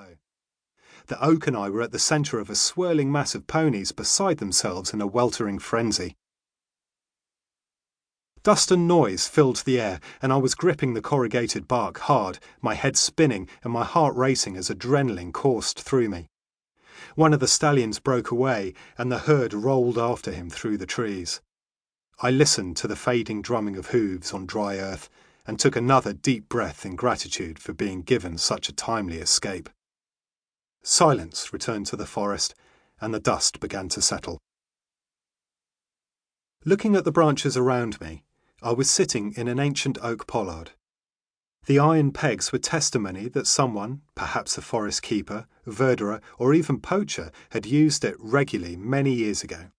below. The oak and I were at the centre of a swirling mass of ponies beside themselves in a weltering frenzy. Dust and noise filled the air, and I was gripping the corrugated bark hard, my head spinning and my heart racing as adrenaline coursed through me. One of the stallions broke away, and the herd rolled after him through the trees. I listened to the fading drumming of hooves on dry earth, and took another deep breath in gratitude for being given such a timely escape. Silence returned to the forest, and the dust began to settle. Looking at the branches around me, I was sitting in an ancient oak pollard. The iron pegs were testimony that someone, perhaps a forest keeper, verderer, or even poacher, had used it regularly many years ago.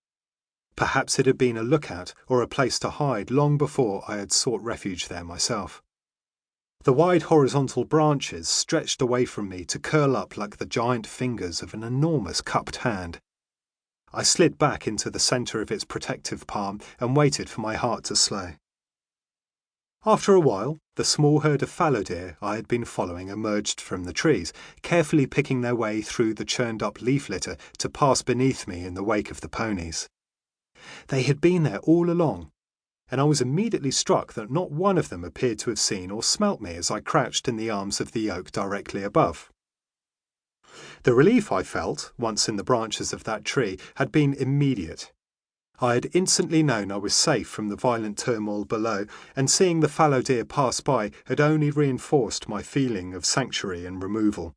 Perhaps it had been a lookout or a place to hide long before I had sought refuge there myself. The wide horizontal branches stretched away from me to curl up like the giant fingers of an enormous cupped hand. I slid back into the centre of its protective palm and waited for my heart to slow. After a while, the small herd of fallow deer I had been following emerged from the trees, carefully picking their way through the churned-up leaf litter to pass beneath me in the wake of the ponies. They had been there all along, and I was immediately struck that not one of them appeared to have seen or smelt me as I crouched in the arms of the oak directly above. The relief I felt, once in the branches of that tree, had been immediate. I had instantly known I was safe from the violent turmoil below, and seeing the fallow deer pass by had only reinforced my feeling of sanctuary and removal.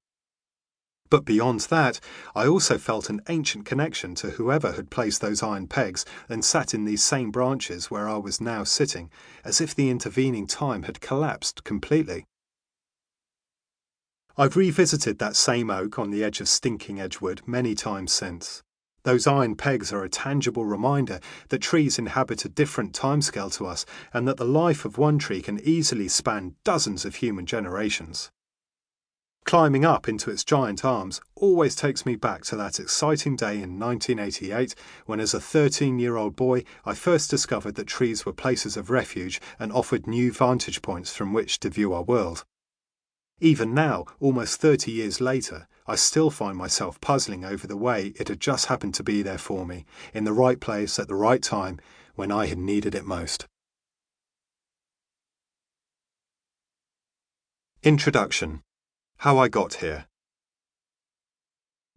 But beyond that, I also felt an ancient connection to whoever had placed those iron pegs and sat in these same branches where I was now sitting, as if the intervening time had collapsed completely. I've revisited that same oak on the edge of stinking Edgewood many times since. Those iron pegs are a tangible reminder that trees inhabit a different timescale to us, and that the life of one tree can easily span dozens of human generations. Climbing up into its giant arms always takes me back to that exciting day in 1988 when, as a 13-year-old boy, I first discovered that trees were places of refuge and offered new vantage points from which to view our world. Even now, almost 30 years later, I still find myself puzzling over the way it had just happened to be there for me, in the right place at the right time, when I had needed it most. Introduction. How I got here.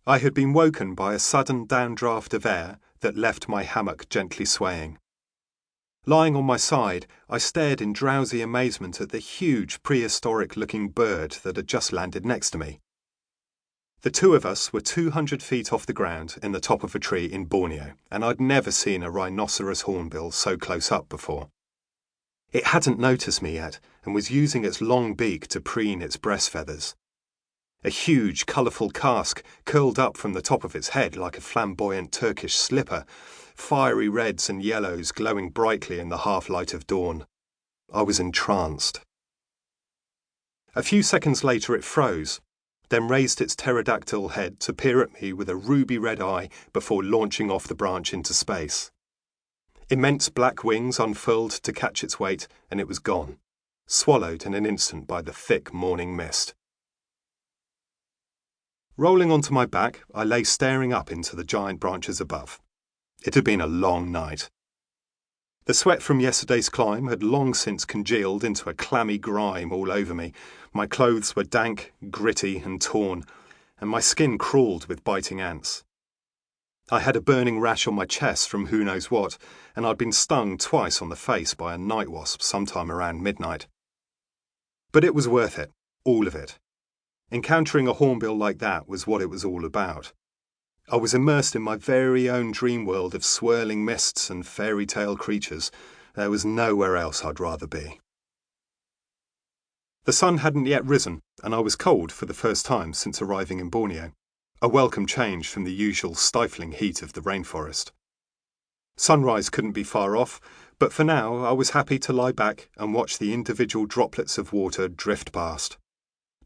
I had been woken by a sudden downdraft of air that left my hammock gently swaying. Lying on my side, I stared in drowsy amazement at the huge prehistoric-looking bird that had just landed next to me. The two of us were 200 feet off the ground in the top of a tree in Borneo, and I'd never seen a rhinoceros hornbill so close up before. It hadn't noticed me yet, and was using its long beak to preen its breast feathers. A huge, colourful casque curled up from the top of its head like a flamboyant Turkish slipper, fiery reds and yellows glowing brightly in the half-light of dawn. I was entranced. A few seconds later it froze, then raised its pterodactyl head to peer at me with a ruby-red eye before launching off the branch into space. Immense black wings unfurled to catch its weight, and it was gone, swallowed in an instant by the thick morning mist. Rolling onto my back, I lay staring up into the giant branches above. It had been a long night. The sweat from yesterday's climb had long since congealed into a clammy grime all over me. My clothes were dank, gritty, and torn, and my skin crawled with biting ants. I had a burning rash on my chest from who knows what, and I'd been stung twice on the face by a night wasp sometime around midnight. But it was worth it, all of it. Encountering a hornbill like that was what it was all about. I was immersed in my very own dream world of swirling mists and fairy tale creatures. There was nowhere else I'd rather be. The sun hadn't yet risen, and I was cold for the first time since arriving in Borneo, a welcome change from the usual stifling heat of the rainforest. Sunrise couldn't be far off, but for now I was happy to lie back and watch the individual droplets of water drift past.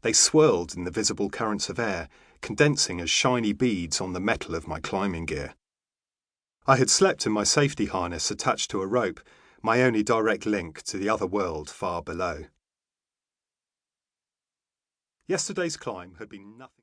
They swirled in the visible currents of air, condensing as shiny beads on the metal of my climbing gear. I had slept in my safety harness attached to a rope, my only direct link to the other world far below. Yesterday's climb had been nothing.